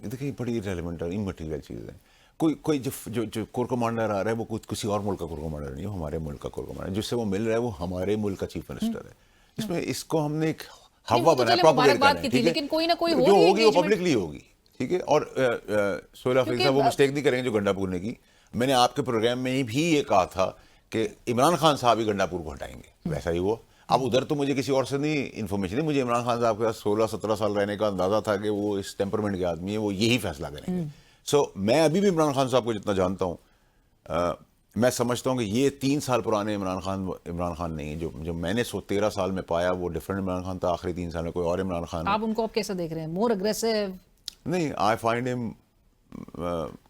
دیکھیں بڑی ریلیونٹ اور امٹیریل چیز ہے. کوئی جو کور کمانڈر آ رہا ہے وہ کسی اور ملک کا کور کمانڈر نہیں ہے، ہمارے ملک کا کور کمانڈر. جس سے وہ مل رہا ہے وہ ہمارے ملک کا چیف منسٹر ہے. اس میں اس کو ہم نے ایک ہوا بنایا پروپیگیٹ کرنے، لیکن کوئی نہ کوئی جو ہوگی وہ پبلکلی ہوگی. ٹھیک ہے. اور سہیل حفیظ صاحب وہ مسٹیک نہیں کریں گے جو گنڈا پور نے کی. میں نے آپ کے پروگرام میں بھی یہ کہا تھا کہ عمران خان صاحب ہی گنڈا پور کو ہٹائیں گے. ویسا ہی ہوا. اب ادھر تو مجھے کسی اور سے نہیں انفارمیشن نہیں، مجھے عمران خان صاحب کے ساتھ 16-17 سال رہنے کا اندازہ تھا کہ وہ اس ٹیمپرمنٹ کے آدمی ہیں، وہ یہی فیصلہ کریں گے. سو میں ابھی بھی عمران خان صاحب کو جتنا جانتا ہوں، میں سمجھتا ہوں کہ یہ 3 سال پرانے عمران خان نہیں ہے. جو میں نے 13 سال میں پایا وہ ڈفرنٹ عمران خان تھا. آخری 3 سال میں کوئی اور عمران خان. آپ ان کو اب کیسے دیکھ رہے ہیں؟ More aggressive? نہیں، آئی فائنڈ ہم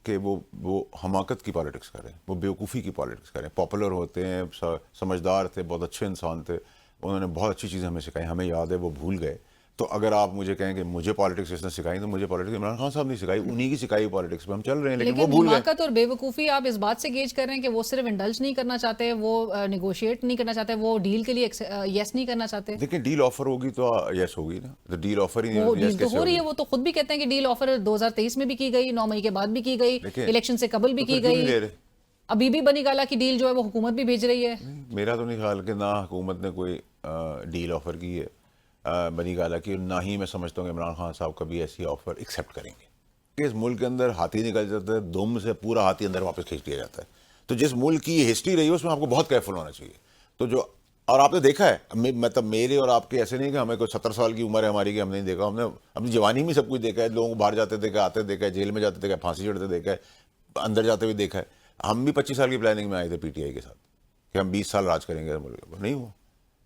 کہ وہ حماقت کی پالیٹکس کریں، وہ بیوقوفی کی پالیٹکس کریں. پاپولر ہوتے ہیں، سمجھدار تھے، بہت اچھے انسان تھے، انہوں نے بہت اچھی چیزیں ہمیں سکھائی، ہمیں یاد ہے وہ بھول گئے. تو اگر آپ مجھے کہیں کہ مجھے پالیٹکس اس نے سکھائی تو مجھے پالیٹکس عمران خان صاحب نے سکھائی، انہی کی سکھائی پالیٹکس پہ ہم چل رہے ہیں، لیکن وہ بھول گئے. حماقت اور بے وقوفی آپ اس بات سے گیج کر رہے ہیں کہ وہ صرف انڈلج نہیں کرنا چاہتے، وہ نیگوشیٹ نہیں کرنا چاہتے، وہ ڈیل کے لیے یس نہیں کرنا چاہتے. دیکھیں ڈیل آفر ہوگی تو یس ہوگی نا. تو ڈیل آفر ہی وہ ڈیل تو ہو رہی ہے. وہ تو خود بھی کہتے ہیں کہ ڈیل آفر 2023 میں بھی کی گئی، 9 مئی کے بعد بھی کی گئی، الیکشن سے قبل بھی کی گئی. ابھی بھی بنی گالا کی ڈیل جو ہے وہ حکومت بھی بھیج رہی ہے. میرا تو نہیں خیال کہ نہ حکومت نے کوئی ڈیل آفر کی ہے بنی گالا کی، نہ ہی میں سمجھتا ہوں کہ عمران خان صاحب کبھی ایسی آفر ایکسیپٹ کریں گے. کہ اس ملک کے اندر ہاتھی نکل جاتا ہے، دم سے پورا ہاتھی اندر واپس کھینچ دیا جاتا ہے. تو جس ملک کی یہ ہسٹری رہی ہے اس میں آپ کو بہت کیئرفل ہونا چاہیے. تو جو اور آپ نے دیکھا ہے، مطلب میرے اور آپ کے ایسے نہیں کہ ہمیں کوئی 70 سال کی عمر ہے ہماری کہ ہم نہیں دیکھا. ہم نے اپنی جوانی میں سب کچھ دیکھا ہے. لوگوں کو باہر جاتے دیکھا، آتے دیکھا ہے، جیل میں جاتے دیکھا ہے، پھانسی چڑھتے دیکھا ہے، اندر جاتے ہوئے دیکھا ہے. ہم بھی 25 سال کی پلاننگ میں آئے تھے پی ٹی آئی کے ساتھ کہ ہم 20 سال راج کریں گے ملک پر. نہیں ہوا.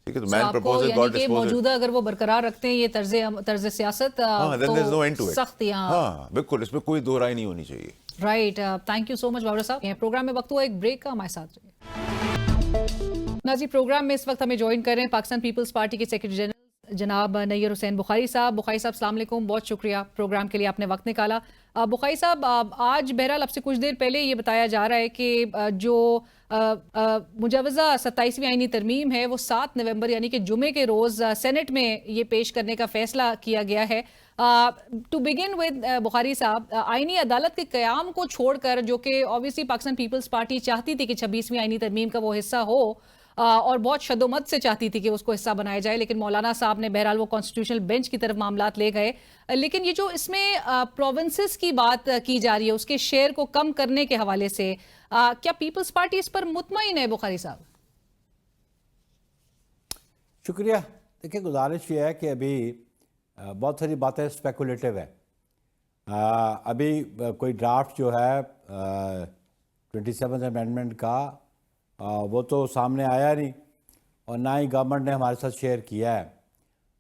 ٹھیک ہے. تو مین پرپوز گاٹ ڈسپوز. موجودہ اگر وہ برقرار رکھتے ہیں یہ طرز سیاست تو سخت. ہاں بالکل، اس میں کوئی دو رائے نہیں ہونی چاہیے. رائٹ. تھینک یو سو مچ باورا صاحب. پروگرام میں وقت ہوا ایک بریک کا، ہمارے ساتھ رہیے. ناظرین پروگرام میں اس وقت ہمیں جوائن کر رہے ہیں پاکستان پیپلز پارٹی کے سیکرٹری جنرل جناب نیّر حسین بخاری صاحب. بخاری صاحب السلام علیکم، بہت شکریہ پروگرام کے لیے آپ نے وقت نکالا. بخاری صاحب آج بہرحال اب سے کچھ دیر پہلے یہ بتایا جا رہا ہے کہ جو مجوزہ 27ویں آئینی ترمیم ہے وہ 7 نومبر یعنی کہ جمعے کے روز سینٹ میں یہ پیش کرنے کا فیصلہ کیا گیا ہے. ٹو بگن ود بخاری صاحب، آئینی عدالت کے قیام کو چھوڑ کر جو کہ obviously پاکستان پیپلز پارٹی چاہتی تھی کہ 26ویں آئینی ترمیم کا وہ حصہ ہو اور بہت شد و مت سے چاہتی تھی کہ اس کو حصہ بنایا جائے، لیکن مولانا صاحب نے بہرحال وہ کانسٹیٹیوشنل بینچ کی طرف معاملات لے گئے. لیکن یہ جو اس میں پروونسز کی بات کی جا رہی ہے اس کے شیئر کو کم کرنے کے حوالے سے، کیا پیپلز پارٹی اس پر مطمئن ہے بخاری صاحب؟ شکریہ. دیکھیں گزارش یہ ہے کہ ابھی بہت ساری باتیں اسپیکولیٹو ہے. ابھی کوئی ڈرافٹ جو ہے 27 امینڈمنٹ کا وہ تو سامنے آیا نہیں اور نہ ہی گورنمنٹ نے ہمارے ساتھ شیئر کیا ہے.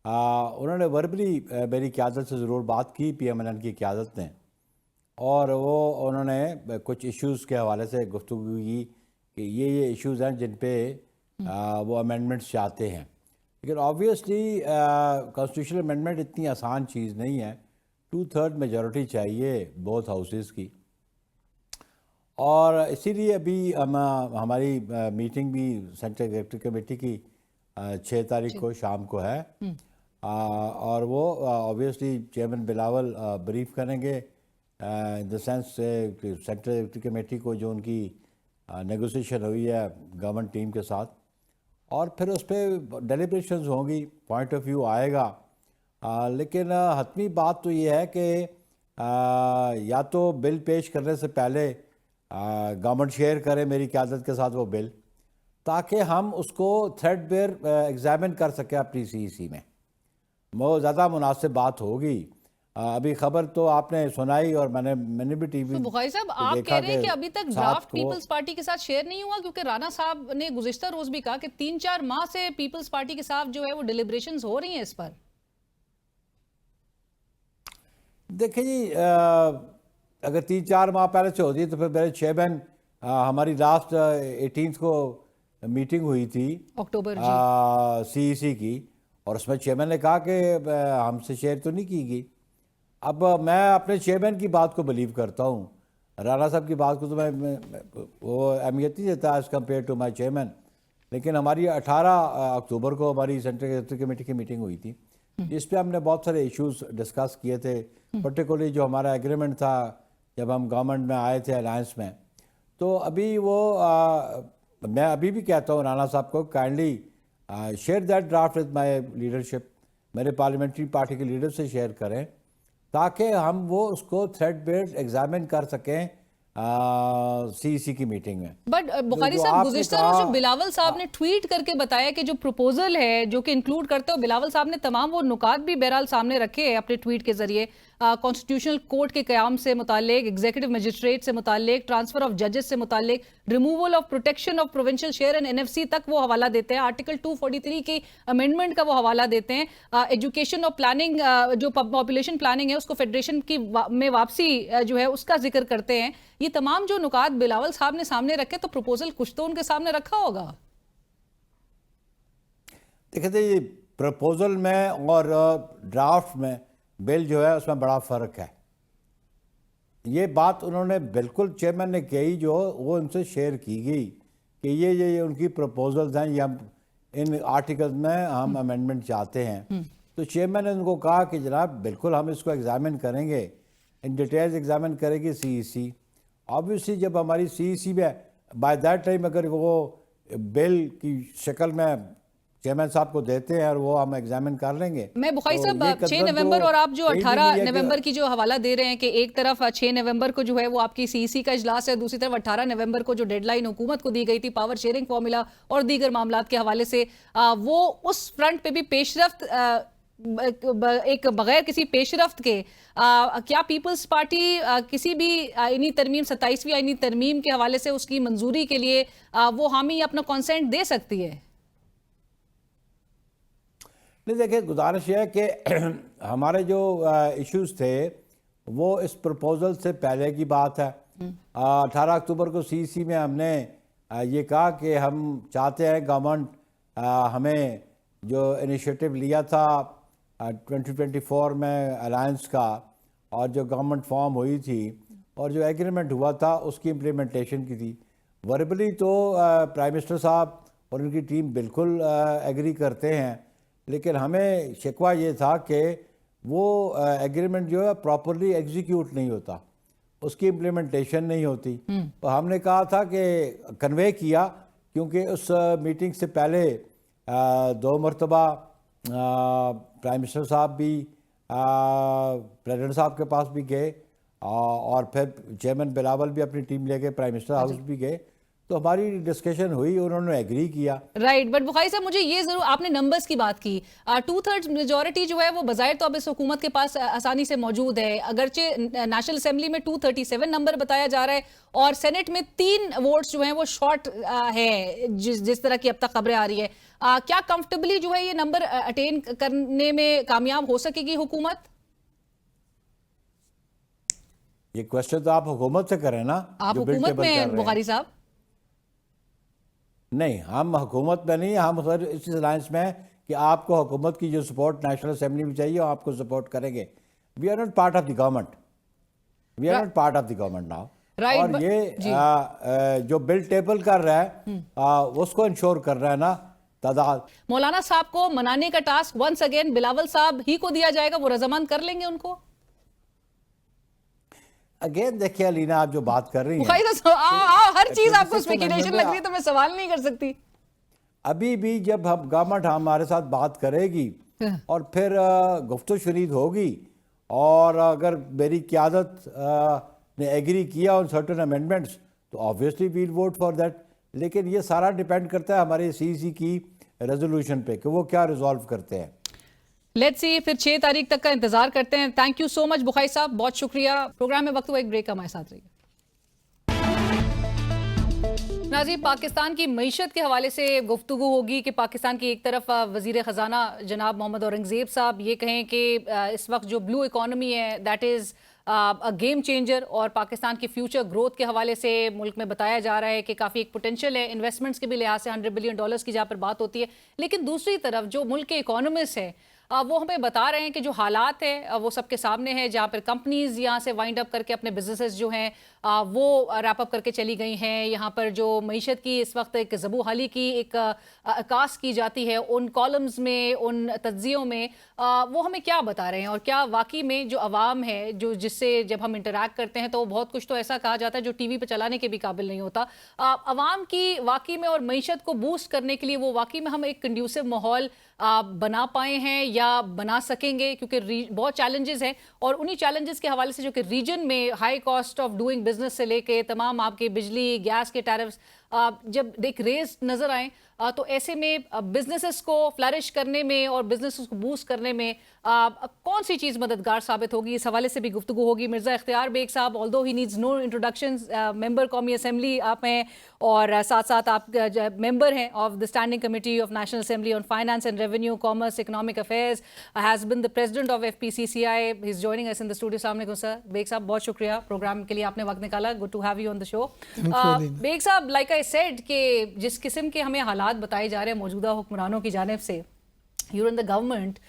انہوں نے وربلی میری قیادت سے ضرور بات کی، پی ایم این کی قیادت نے، اور انہوں نے کچھ ایشوز کے حوالے سے گفتگو کی کہ یہ ایشوز ہیں جن پہ وہ امینڈمنٹس چاہتے ہیں. لیکن آبویسلی کانسٹیٹیوشنل امینڈمنٹ اتنی آسان چیز نہیں ہے. 2/3 میجورٹی چاہیے بوتھ ہاؤسز کی، اور اسی لیے ابھی ہماری میٹنگ بھی سینٹرل ایگزیکٹو کمیٹی کی 6 تاریخ کو شام کو ہے، اور وہ آبویسلی چیئرمین بلاول بریف کریں گے in the sense central executive committee کو جو ان کی نیگوسیشن ہوئی ہے گورنمنٹ ٹیم کے ساتھ، اور پھر اس پہ ڈیلیبریشنز ہوں گی، پوائنٹ آف ویو آئے گا. لیکن حتمی بات تو یہ ہے کہ یا تو بل پیش کرنے سے پہلے گورنمنٹ شیئر کرے میری قیادت کے ساتھ وہ بل، تاکہ ہم اس کو تھریڈ بیئر ایگزامن کر سکیں اپنی CEC میں. وہ زیادہ مناسب بات ہوگی. ابھی خبر تو آپ نے سنائی اور میں نے بھی ٹی وی. بخاری صاحب آپ کہہ رہے ہیں کہ ابھی تک ڈرافٹ پیپلز پارٹی کے ساتھ شیئر نہیں ہوا، کیونکہ رانا صاحب نے گزشتہ روز بھی کہا کہ 3-4 ماہ سے پیپلز پارٹی کے ساتھ جو ہے وہ ڈیلیبریشنز ہو رہی ہیں اس پر. دیکھیں جی، اگر 3-4 ماہ پہلے سے ہوتی ہے تو پھر میرے چیئرمین ہماری لاسٹ 18 کو मीटिंग हुई थी अक्टूबर CEC की, और उसमें चेयरमैन ने कहा कि हमसे शेयर तो नहीं की गई। अब मैं अपने चेयरमैन की बात को बिलीव करता हूँ, राणा साहब की बात को तो मैं वो अहमियत नहीं देता as compared to my chairman. लेकिन हमारी 18 अक्टूबर को हमारी सेंट्रल एग्जीक्यूटिव कमेटी की मीटिंग हुई थी, इस पे हमने बहुत सारे इश्यूज डिस्कस किए थे, पर्टिकुलरली जो हमारा एग्रीमेंट था जब हम गवर्नमेंट में आए थे अलायंस में। तो अभी वो मैं अभी भी कहता हूँ राणा साहब को, kindly share that draft with my leadership, मेरे पार्लियामेंट्री पार्टी के लीडर से शेयर करें ताकि हम वो उसको थ्रेड बेस्ड एग्जामिन कर सकें CEC की मीटिंग में। बट बुखारी जो साहब, आपने गुज़िश्ता कहा- रोज़ जो बिलावल साहब ने ट्वीट करके बताया कि जो प्रपोजल है जो कि इंक्लूड करते हो, बिलावल साहब ने तमाम वो नुकात भी बहरहाल सामने रखे हैं अपने ट्वीट के जरिए, कॉन्स्टिट्यूशनल कोर्ट के क़याम से मुतालिक, एग्जीक्यूटिव मजिस्ट्रेट से मुतालिक, ट्रांसफर ऑफ जजेस से मुतालिक, removal of protection of provincial share and NFC तक वो हवाला देते हैं, आर्टिकल 243 की अमेंडमेंट का वो हवाला देते हैं, एजुकेशन और प्लानिंग, जो पॉपुलेशन प्लानिंग है उसको फेडरेशन की में वापसी जो है उसका जिक्र करते हैं। ये तमाम जो नुकात बिलावल साहब ने सामने रखे, तो प्रपोजल कुछ तो उनके सामने रखा होगा। देखिए ये प्रपोजल में और ड्राफ्ट में बिल जो है उसमें बड़ा फ़र्क है। ये बात उन्होंने बिल्कुल चेयरमैन ने कही जो वो उनसे शेयर की गई कि ये उनकी प्रपोजल्स हैं, ये हम इन आर्टिकल्स में हम अमेंडमेंट चाहते हैं। तो चेयरमैन ने उनको कहा कि जनाब बिल्कुल हम इसको एग्जामिन करेंगे, इन डिटेल्स एग्जामिन करेगी CEC। ऑब्वियसली जब हमारी CEC में बाय दैट टाइम अगर वो बिल की शक्ल में चेयरमैन साहब को देते हैं और वो हम एग्जामिन कर लेंगे। मैं बुखारी तो साहब, ये 6 कदम नवंबर तो और आप जो कहीं भी 18 नहीं है कि- नवंबर की जो हवाला दे रहे हैं कि एक तरफ 6 नवंबर को जो है वो आपकी CEC का इजलास है, दूसरी तरफ 18 नवंबर को जो डेडलाइन हुकूमत को दी गई थी पावर शेयरिंग फॉर्मूला और दीगर मामलात के हवाले से, वो उस फ्रंट पे भी पेशरफ्त एक बगैर किसी पेशरफ्त के क्या पीपल्स पार्टी किसी भी आईनी तरमीम 27वीं आईनी तरमीम के हवाले से उसकी मंजूरी के लिए वो हामी अपना कॉन्सेंट दे सकती है? नहीं देखिए, गुजारिश है कि हमारे जो इश्यूज थे वो इस प्रपोजल से पहले की बात है। 18 अक्टूबर को CEC में हमने ये कहा कि हम चाहते हैं गवर्नमेंट हमें जो इनिशिएटिव लिया था 2024 में अलायंस का, और जो गवर्नमेंट फॉर्म हुई थी और जो एग्रीमेंट हुआ था उसकी इम्प्लीमेंटेशन की थी। वर्बली तो प्राइम मिनिस्टर साहब और उनकी टीम बिल्कुल एग्री करते हैं, लेकिन हमें शिकवा ये था कि वो एग्रीमेंट जो है प्रॉपरली एग्जीक्यूट नहीं होता, उसकी इम्प्लीमेंटेशन नहीं होती। तो हमने कहा था कि कन्वे किया, क्योंकि उस मीटिंग से पहले 2 मरतबा प्राइम मिनिस्टर साहब भी प्रेसिडेंट साहब के पास भी गए, और फिर चेयरमैन बिलावल भी अपनी टीम लेके प्राइम मिनिस्टर हाउस भी गए। तो हमारी डिस्कशन हुई, उन्होंने एग्री किया। राइट, बट बुखारी साहब मुझे ये जरूर, आपने नंबर्स की बात की, 2/3 मेजोरिटी जो है वो बजाय तो अब इस हुकूमत के पास आसानी से मौजूद है, अगरचे नेशनल असेंबली में 237 नंबर बताया जा रहा है और सेनेट में 3 वोट्स जो हैं वो शॉर्ट है, जिस तरह की अब तक खबरें आ रही है। क्या कंफर्टेबली जो है ये नंबर अटेन करने में कामयाब हो सकेगी हुकूमत? ये क्वेश्चन तो आप हुकूमत से करें ना, आप जो बिल हुकूमत टेबल में कर हैं रहे हैं। बुखारी साहब? नहीं, हम हुकूमत में नहीं, हम सर इस अलायंस में कि आपको हुकूमत की जो सपोर्ट नेशनल असेंबली में चाहिए वो आपको सपोर्ट करेंगे। We are not part of the government, we are not part of the government now. Right, और ये जो बिल टेबल कर रहा है उसको इंश्योर कर रहा है ना तादाद। मौलाना साहब को मनाने का टास्क वंस अगेन बिलावल साहब ही को दिया जाएगा, वो रजामंद कर लेंगे उनको? अगेन देखिए अलीना, आप जो बात कर रही बुखारी हैं, साहब, हर चीज आपको 26 स्पेकुलेशन लग रही है तो मैं सवाल नहीं कर सकती। अभी भी जब हम गवर्नमेंट हमारे साथ बात करेगी और फिर गुफ्तगू शुरीद होगी, और अगर मेरी क़यादत ने एग्री किया ऑन सर्टेन अमेंडमेंट्स तो obviously we'll vote for that. लेकिन ये सारा डिपेंड करता है हमारे CEC की रेजोल्यूशन पे कि वो क्या रिजॉल्व करते हैं। लेट्स सी, फिर 6 तारीख तक का इंतजार करते हैं। Thank you so much Bukhari साहब, बहुत शुक्रिया। प्रोग्राम में वक्त हुआ एक ब्रेक का, हमारे साथ रहिए। नाज़रीन, पाकिस्तान की मईशत के हवाले से गुफ्तगू होगी कि पाकिस्तान की एक तरफ वज़ीर ख़जाना जनाब मोहम्मद औरंगज़ेब साहब ये कहें कि इस वक्त जो ब्लू इकॉनमी है दैट इज़ गेम चेंजर और पाकिस्तान की फ्यूचर ग्रोथ के हवाले से मुल्क में बताया जा रहा है कि काफ़ी एक पोटेंशियल है इन्वेस्टमेंट्स के भी लिहाज से $100 बिलियन की जहाँ पर बात होती है। लेकिन दूसरी तरफ जो मुल्क के इकोनॉमिस्ट हैं वो हमें बता रहे हैं कि जो हालात है वो सबके सामने है, जहाँ पर कंपनीज यहाँ से वाइंड अप करके अपने बिजनेसेस जो हैं वो रैप अप करके चली गई हैं। यहाँ पर जो मईशत की इस वक्त एक ज़बू हाली की एक अक्कास की जाती है उन कॉलम्स में, उन तज्जियों में, वो हमें क्या बता रहे हैं और क्या वाकई में जो अवाम है जो जिससे जब हम इंटरैक्ट करते हैं तो बहुत कुछ तो ऐसा कहा जाता है जो टीवी पे चलाने के भी काबिल नहीं होता। अवाम की वाकई में और मईशत को बूस्ट करने के लिए वो वाकई में हम एक कंड्यूसिव माहौल बना पाए हैं या बना सकेंगे, क्योंकि बहुत चैलेंजेस हैं और उन्हीं चैलेंजेस के हवाले से जो कि रीजन में high cost of doing business से लेके तमाम आपके बिजली गैस के टैरिफ्स जब देख रेज नजर आए तो ऐसे में बिजनेसेस को फ्लरिश करने में और बिजनेसेस को बूस्ट करने में कौन सी चीज़ मददगार साबित होगी, इस हवाले से भी गुफ्तगू होगी। मिर्ज़ा इख्तियार बेग साहब, although he needs no introduction, member कौमी असेंबली आप हैं और साथ साथ आप मेंबर हैं of the standing committee of national assembly on finance and revenue, commerce, economic affairs, has been the president of FPCCI, he is joining us in the studio. अस्सलाम वालेकुम सर। बेग साहब बहुत शुक्रिया प्रोग्राम के लिए आपने वक्त निकाला, good to have you on the show. Baig साहब, लाइक आई सेड कि जिस किस्म के हमें हालात बताए जा रहे हैं मौजूदा हुक्मरानों की जानिब से, यू इन द गवर्नमेंट,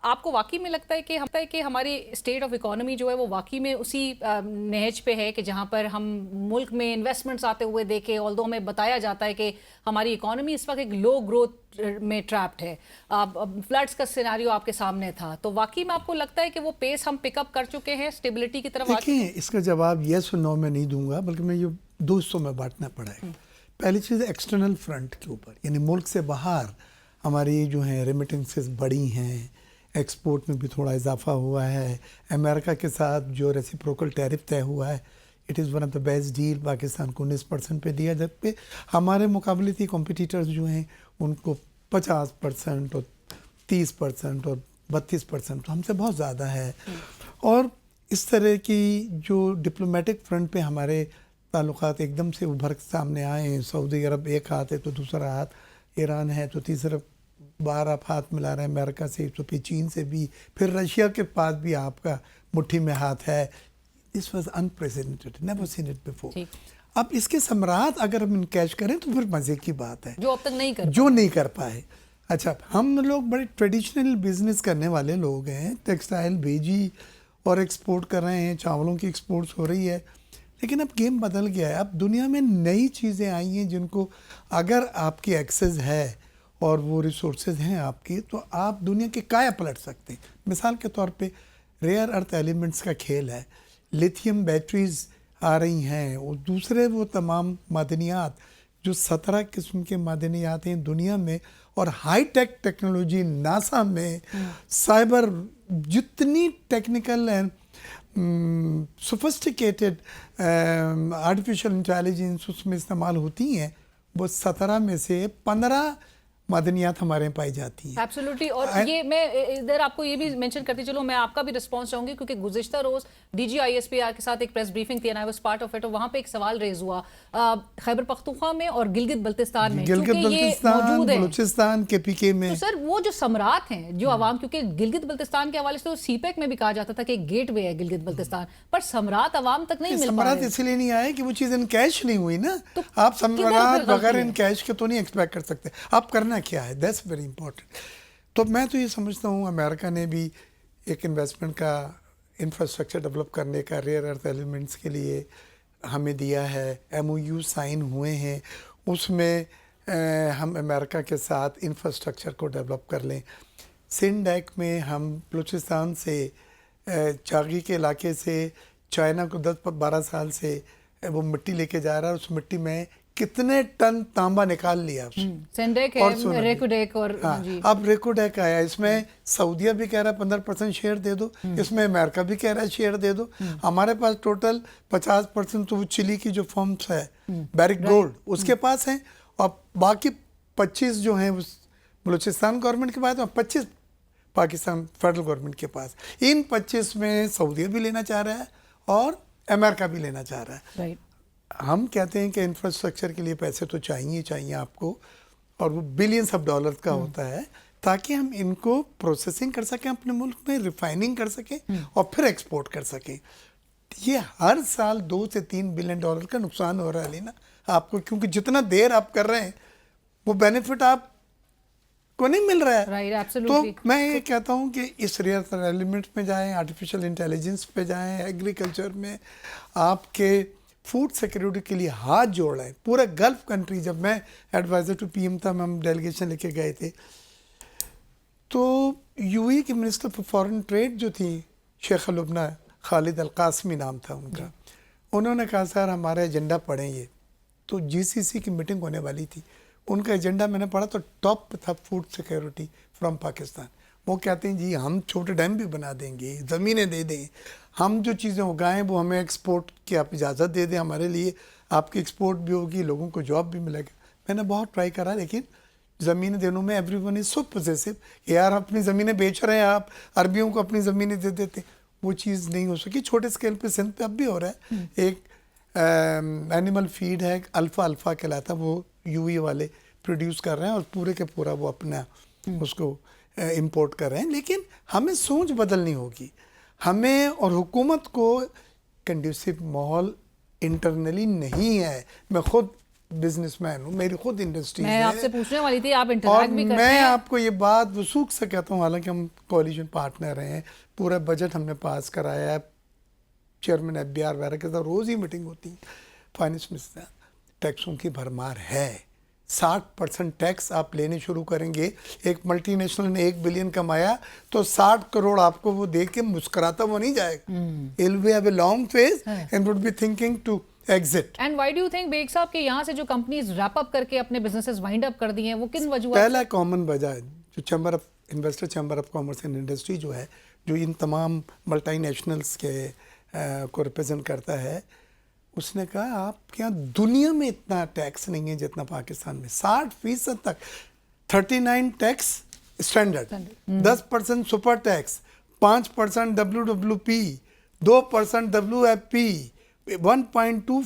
आपको वाकई में लगता है कि हमारी स्टेट ऑफ इकोनॉमी जो है वो वाकई में उसी नहज पे है कि जहाँ पर हम मुल्क में इन्वेस्टमेंट्स आते हुए देखे, ऑल्दो हमें बताया जाता है कि हमारी इकोनॉमी इस वक्त एक लो ग्रोथ में ट्रैप्ड है, फ्लड्स का सिनेरियो आपके सामने था, तो वाकई में आपको लगता है कि वो पेस हम पिकअप कर चुके हैं, स्टेबिलिटी की तरफ? देखिए, इसका जवाब येस और नो में नहीं दूंगा, बल्कि मैं ये दो हिस्सों में बांटना पड़ेगा। पहली चीज़ एक्सटर्नल फ्रंट के ऊपर, यानी मुल्क से बाहर हमारी जो है रेमिटेंसेस बढ़ी हैं, एक्सपोर्ट में भी थोड़ा इजाफा हुआ है, अमेरिका के साथ जो रेसिप्रोकल टैरिफ तय हुआ है, it is one of the best deal, Pakistan को 19% पे दिया, जबकि हमारे मुकाबलती कॉम्पिटिटर्स जो हैं उनको 50% और 30% और 32%, तो हमसे बहुत ज़्यादा है। और इस तरह की जो डिप्लोमेटिक फ्रंट पे हमारे ताल्लुकात एकदम से उभर सामने आए हैं, सऊदी अरब एक हाथ है तो दूसरा हाथ ईरान है, तो तीसरा बार आप हाथ मिला रहे हैं अमेरिका से, तो फिर चीन से भी, फिर रशिया के पास भी आपका मुट्ठी में हाथ है। This was unprecedented, never seen it before. अब इसके समरात अगर हम इनकैश करें तो फिर मजे की बात है, जो अब तक नहीं कर पाए। अच्छा, हम लोग बड़े ट्रेडिशनल बिजनेस करने वाले लोग हैं, टेक्सटाइल भेजी और एक्सपोर्ट कर रहे हैं, चावलों की एक्सपोर्ट्स हो रही है, लेकिन अब गेम बदल गया है। अब दुनिया में नई चीज़ें आई हैं जिनको अगर आपकी एक्सेस है और वो रिसोर्सेज हैं आपकी, तो आप दुनिया के काया पलट सकते हैं। मिसाल के तौर पे रेयर अर्थ एलिमेंट्स का खेल है, लिथियम बैटरीज आ रही हैं और दूसरे वो तमाम मादनियात जो 17 किस्म के मादनियात हैं दुनिया में, और हाई टेक टेक्नोलॉजी नासा में, साइबर जितनी technical and sophisticated artificial intelligence उसमें इस्तेमाल होती हैं, वो 17 में से 15 मादनियात हमारे पाई जाती हैं। एब्सोल्युटली। और ये मैं इधर आपको ये भी मेंशन करती चलो, मैं आपका भी रिस्पांस चाहूंगी, क्योंकि गुज़िश्ता रोज DG ISPR के साथ एक प्रेस ब्रीफिंग थी, I was part of it, और वहां पे एक सवाल रेज हुआ खैबर पख्तूनख्वा में और गिलगित बल्तिस्तान में, बलूचिस्तान के PK में। तो सर वो जो सम्राट हैं जो आवाम, क्योंकि गिलगित बल्तिस्तान के हवाले से तो CPEC में भी कहा जाता था कि एक गेट वे है गिलगित बल्तिस्तान, पर सम्राट आवाम तक नहीं मिल पा रहे। इसलिए नहीं आए कि वो चीज़ इन कैश नहीं हुई ना, आप सम्राट बगैर इन कैश के तो नहीं एक्सपेक्ट कर सकते। आप करना क्या है, दैट्स वेरी इंपॉर्टेंट। तो मैं तो ये समझता हूँ अमेरिका ने भी एक इन्वेस्टमेंट का इंफ्रास्ट्रक्चर डेवलप करने का रेयर अर्थ एलिमेंट्स के लिए हमें दिया है, MOU साइन हुए हैं, उसमें हम अमेरिका के साथ इंफ्रास्ट्रक्चर को डेवलप कर लें। सिंडैक में हम बलूचिस्तान से चागी के इलाके से चाइना को 10-12 साल से वो मिट्टी लेके जा रहा है, उस मिट्टी में कितने टन तांबा निकाल लिया सेंडेक है, रेकोडेक और जी। अब रेकोडेक आया, इसमें सऊदीया भी कह रहा है 15% शेयर दे दो, इसमें अमेरिका भी कह रहा है शेयर दे दो। हमारे पास टोटल 50% तो वो चिली की जो फर्म्स है बैरिक गोल्ड उसके पास है, और बाकी 25 जो हैं बलूचिस्तान गवर्नमेंट के पास, और 25 पाकिस्तान फेडरल गवर्नमेंट के पास। इन 25 में सऊदीया भी लेना चाह रहा है और अमेरिका भी लेना चाह रहा है। हम कहते हैं कि इंफ्रास्ट्रक्चर के लिए पैसे तो चाहिए आपको, और वो बिलियंस ऑफ डॉलर्स का होता है, ताकि हम इनको प्रोसेसिंग कर सकें अपने मुल्क में, रिफाइनिंग कर सकें और फिर एक्सपोर्ट कर सकें। ये हर साल 2 से 3 बिलियन डॉलर का नुकसान हो रहा है अलीना आपको, क्योंकि जितना देर आप कर रहे हैं वो बेनिफिट आप को नहीं मिल रहा है। Right, तो absolutely. मैं ये कहता हूँ कि इस रेयर एलिमेंट में जाएं, आर्टिफिशियल इंटेलिजेंस पे जाएं, एग्रीकल्चर में आपके फूड सिक्योरिटी के लिए हाथ जोड़ रहे हैं। पूरा गल्फ कंट्री, जब मैं एडवाइज़र टू पीएम था, हम डेलीगेशन लेके गए थे, तो यूएई के मिनिस्टर फॉर फॉरेन ट्रेड जो थी शेख लुबना, खालिद अल कासमी नाम था उनका, उन्होंने कहा सर हमारा एजेंडा पढ़ें ये। तो जीसीसी की मीटिंग होने वाली थी, उनका एजेंडा मैंने पढ़ा तो टॉप पे था फूड सिक्योरिटी फ्रॉम पाकिस्तान। वो कहते हैं जी हम छोटे डैम भी बना देंगे, ज़मीनें दे दें, हम जो चीज़ें उगाएं वो हमें एक्सपोर्ट की आप इजाज़त दे दें, हमारे लिए आपकी एक्सपोर्ट भी होगी, लोगों को जॉब भी मिलेगा। मैंने बहुत ट्राई करा, लेकिन ज़मीनें देने में एवरीवन इज सो पॉजिटिव, यार अपनी ज़मीनें बेच रहे हैं आप, अरबियों को अपनी ज़मीनें दे देते, वो चीज़ नहीं हो सकी। छोटे स्केल पे सिंध पे अब भी हो रहा है। एक एनिमल फीड है अल्फ़ा कहलाता, वो यूएई वाले प्रोड्यूस कर रहे हैं और पूरे के पूरा वो अपना उसको इंपोर्ट कर रहे हैं। लेकिन हमें सोच बदलनी होगी, हमें और हुकूमत को कंड्यूसिव माहौल इंटरनली नहीं है। मैं खुद बिजनेसमैन हूँ, मेरी खुद इंडस्ट्री मैं है आपसे पूछने वाली थी, आप और इंटरैक्ट भी करते मैं हैं। आपको ये बात वसूख से कहता हूँ, हालांकि हम कोalition पार्टनर हैं, पूरा बजट हमने पास कराया है, चेयरमैन एफबीआर वगैरह के साथ रोज़ ही मीटिंग होती है, फाइनेंस मिनिस्टर, टैक्सों की भरमार है। 60% टैक्स आप लेने शुरू करेंगे। एक मल्टीनेशनल ने 1 बिलियन कमाया तो 60 करोड़ आपको वो दे के मुस्कुराता वो नहीं जाएगा। It will have a long phase and would be thinking to exit. And why do you think Baig साहब के यहाँ से जो कंपनीज रैप अप करके अपने बिजनेसेस वाइंड अप कर दिए हैं, वो किन वजूहत? पहला कॉमन वजह है जो chamber of commerce and industry जो है, जो इन तमाम मल्टीनेशनल्स के को रिप्रेजेंट करता है, उसने कहा आपके यहाँ दुनिया में इतना टैक्स नहीं है जितना पाकिस्तान में। 60% तक 39 tax standard, 10% super tax, 5% WWP, 2% WFP, 1.25